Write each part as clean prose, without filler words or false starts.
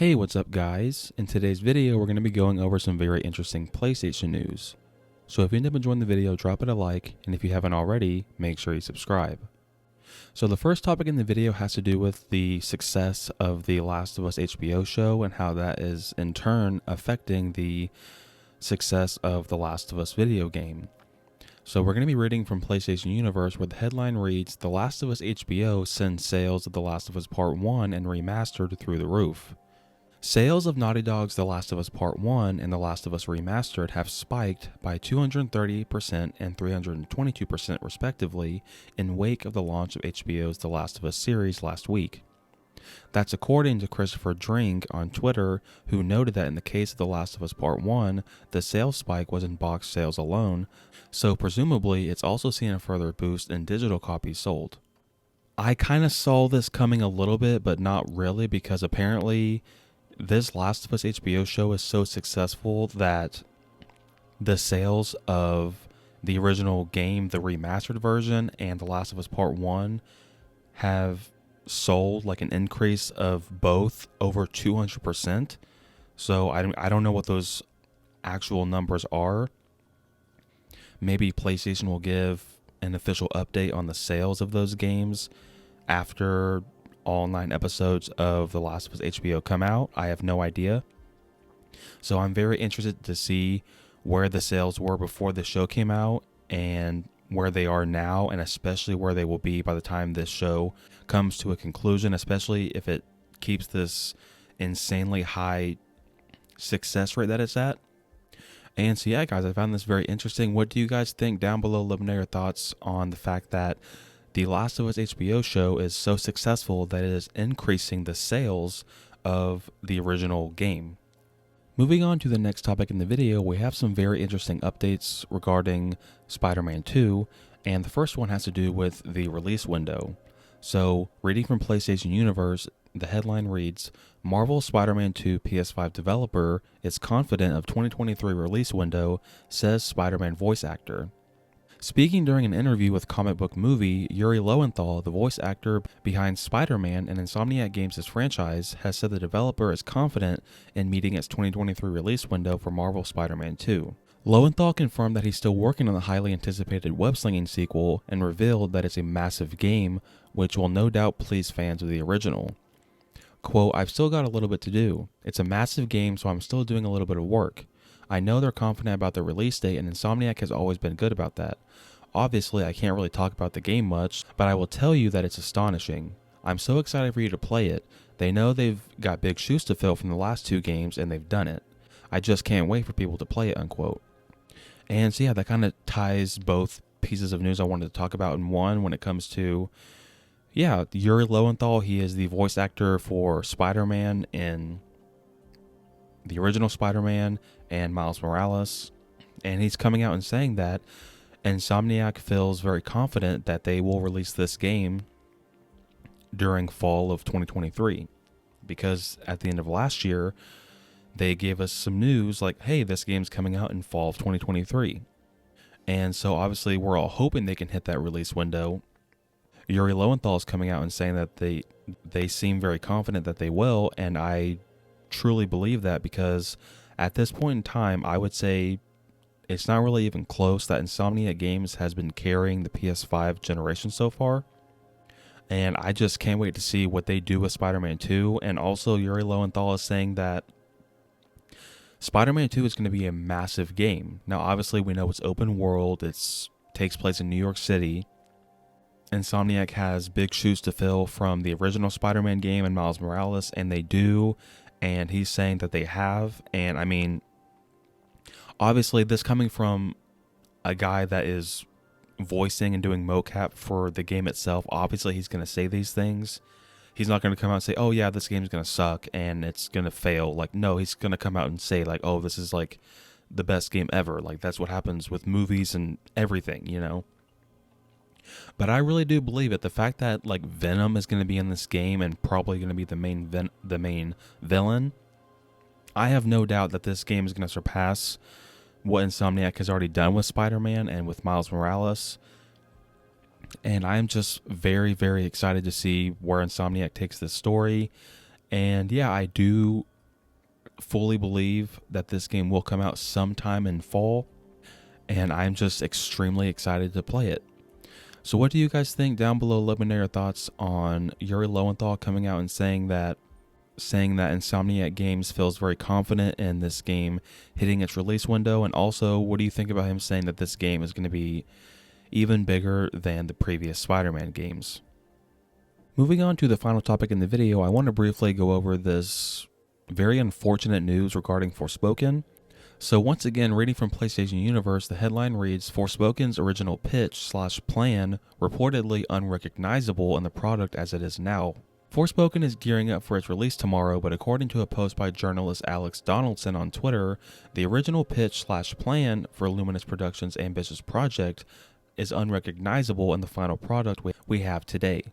Hey, what's up guys? In today's video, we're going to be going over some very interesting PlayStation news. So if you end up enjoying the video, drop it a like, and if you haven't already, make sure you subscribe. So the first topic in the video has to do with the success of the Last of Us HBO show and how that is in turn affecting the success of the Last of Us video game. So we're going to be reading from PlayStation Universe, where the headline reads, "The Last of Us HBO sends sales of The Last of Us Part 1 and Remastered through the roof." Sales of Naughty Dog's The Last of Us Part 1 and The Last of Us Remastered have spiked by 230% and 322% respectively in wake of the launch of HBO's The Last of Us series last week. That's according to Christopher Drink on Twitter, who noted that in the case of The Last of Us Part 1, the sales spike was in box sales alone, so presumably it's also seen a further boost in digital copies sold. I kind of saw this coming a little bit, but not really, because apparently this Last of Us HBO show is so successful that the sales of the original game, the remastered version, and The Last of Us Part 1 have sold like an increase of both over 200%. So I don't know what those actual numbers are. Maybe PlayStation will give an official update on the sales of those games after all 9 episodes of The Last of Us HBO come out. I have no idea. So I'm very interested to see where the sales were before the show came out and where they are now, and especially where they will be by the time this show comes to a conclusion, especially if it keeps this insanely high success rate that it's at. And so yeah, guys, I found this very interesting. What do you guys think? Down below, let me know your thoughts on the fact that the Last of Us HBO show is so successful that it is increasing the sales of the original game. Moving on to the next topic in the video, we have some very interesting updates regarding Spider-Man 2, and the first one has to do with the release window. So, reading from PlayStation Universe, the headline reads, "Marvel Spider-Man 2 PS5 developer is confident of 2023 release window, says Spider-Man voice actor." Speaking during an interview with Comic Book Movie, Yuri Lowenthal, the voice actor behind Spider-Man and Insomniac Games' franchise, has said the developer is confident in meeting its 2023 release window for Marvel Spider-Man 2. Lowenthal confirmed that he's still working on the highly anticipated web-slinging sequel and revealed that it's a massive game, which will no doubt please fans of the original. Quote, "I've still got a little bit to do. It's a massive game, so I'm still doing a little bit of work. I know they're confident about the release date, and Insomniac has always been good about that. Obviously, I can't really talk about the game much, but I will tell you that it's astonishing. I'm so excited for you to play it. They know they've got big shoes to fill from the last 2 games, and they've done it. I just can't wait for people to play it," unquote. And so yeah, that kind of ties both pieces of news I wanted to talk about in one when it comes to, yeah, Yuri Lowenthal. He is the voice actor for Spider-Man in the original Spider-Man and Miles Morales, and he's coming out and saying that Insomniac feels very confident that they will release this game during fall of 2023, because at the end of last year they gave us some news like, hey, this game's coming out in fall of 2023, and so obviously we're all hoping they can hit that release window. Yuri Lowenthal is coming out and saying that they seem very confident that they will, and I truly believe that, because at this point in time, I would say it's not really even close that Insomniac Games has been carrying the PS5 generation so far. And I just can't wait to see what they do with Spider-Man 2. And also, Yuri Lowenthal is saying that Spider-Man 2 is going to be a massive game. Now, obviously, we know it's open world. It takes place in New York City. Insomniac has big shoes to fill from the original Spider-Man game and Miles Morales, and they do. And he's saying that they have. And I mean, obviously this coming from a guy that is voicing and doing mocap for the game itself, obviously he's going to say these things. He's not going to come out and say, oh yeah, this game's going to suck and it's going to fail. Like, no, he's going to come out and say like, oh, this is like the best game ever. Like, that's what happens with movies and everything, you know? But I really do believe it. The fact that like Venom is going to be in this game and probably going to be the main villain, I have no doubt that this game is going to surpass what Insomniac has already done with Spider-Man and with Miles Morales. And I'm just very, very excited to see where Insomniac takes this story. And yeah, I do fully believe that this game will come out sometime in fall, and I'm just extremely excited to play it. So what do you guys think? Down below, let me know your thoughts on Yuri Lowenthal coming out and saying that Insomniac Games feels very confident in this game hitting its release window, and also what do you think about him saying that this game is going to be even bigger than the previous Spider-Man games? Moving on to the final topic in the video, I want to briefly go over this very unfortunate news regarding Forspoken. So once again, reading from PlayStation Universe, the headline reads, Forspoken's original pitch/plan reportedly unrecognizable in the product as it is now. Forspoken is gearing up for its release tomorrow, but according to a post by journalist Alex Donaldson on Twitter, the original pitch/plan for Luminous Productions' ambitious project is unrecognizable in the final product we have today.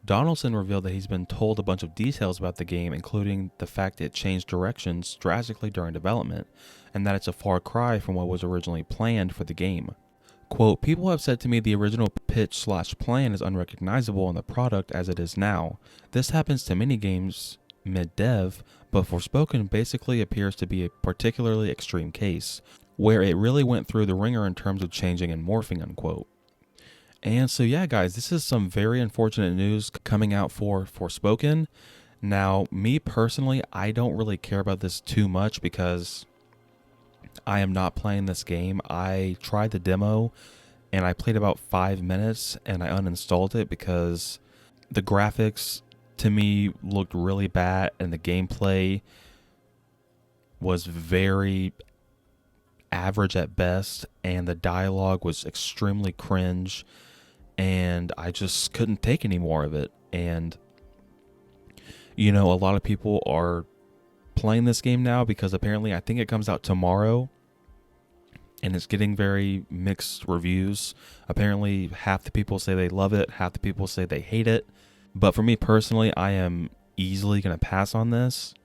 Donaldson revealed that he's been told a bunch of details about the game, including the fact it changed directions drastically during development, and that it's a far cry from what was originally planned for the game. Quote, people have said to me the original pitch/plan is unrecognizable in the product as it is now. This happens to many games mid-dev, but Forspoken basically appears to be a particularly extreme case, where it really went through the ringer in terms of changing and morphing, unquote. And so yeah, guys, this is some very unfortunate news coming out for Forspoken. Now, me personally, I don't really care about this too much because I am not playing this game. I tried the demo and I played about 5 minutes and I uninstalled it because the graphics to me looked really bad and the gameplay was very average at best, and the dialogue was extremely cringe, and I just couldn't take any more of it. And you know, a lot of people are playing this game now because apparently I think it comes out tomorrow and it's getting very mixed reviews. Apparently half the people say they love it, half the people say they hate it. But for me personally, I am easily going to pass on this.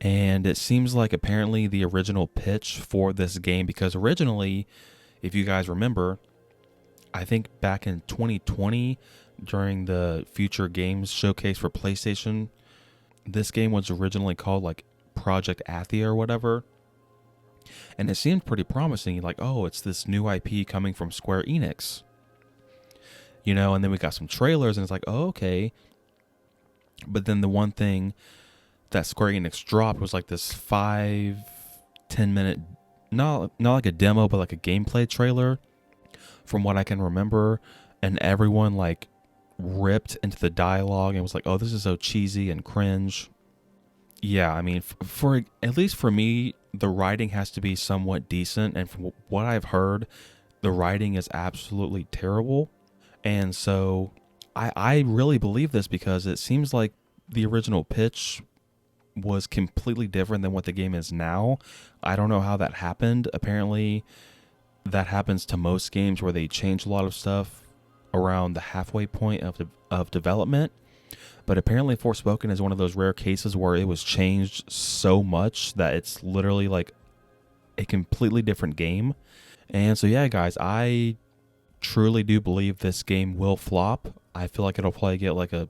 And it seems like apparently the original pitch for this game, because originally, if you guys remember, I think back in 2020 during the Future Games showcase for PlayStation, this game was originally called like Project Athia or whatever. And it seemed pretty promising, like, oh, it's this new IP coming from Square Enix. You know, and then we got some trailers and it's like, oh, okay. But then the one thing that Square Enix dropped was like this 5-10 minute, not like a demo, but like a gameplay trailer from what I can remember. And everyone like ripped into the dialogue and was like, oh, this is so cheesy and cringe. Yeah, I mean, for at least for me, the writing has to be somewhat decent. And from what I've heard, the writing is absolutely terrible. And so I really believe this because it seems like the original pitch was completely different than what the game is now. I don't know how that happened. Apparently, that happens to most games where they change a lot of stuff around the halfway point of development. But apparently Forspoken is one of those rare cases where it was changed so much that it's literally like a completely different game. And so yeah, guys, I truly do believe this game will flop. I feel like it'll probably get like a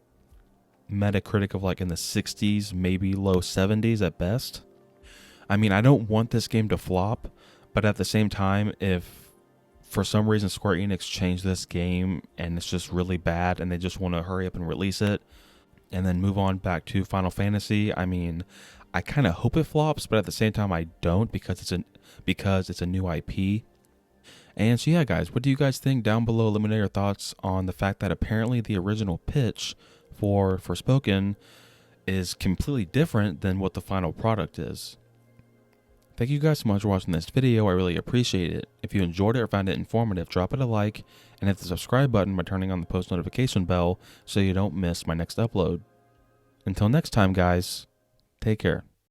Metacritic of like in the 60s, maybe low 70s at best. I mean, I don't want this game to flop, but at the same time, if for some reason Square Enix changed this game and it's just really bad and they just want to hurry up and release it and then move on back to Final Fantasy, I mean, I kind of hope it flops, but at the same time I don't because it's a new IP. And so yeah, guys, what do you guys think? Down below, let me know your thoughts on the fact that apparently the original pitch for Forspoken is completely different than what the final product is. Thank you guys so much for watching this video. I really appreciate it. If you enjoyed it or found it informative, drop it a like and hit the subscribe button by turning on the post notification bell so you don't miss my next upload. Until next time, guys, take care.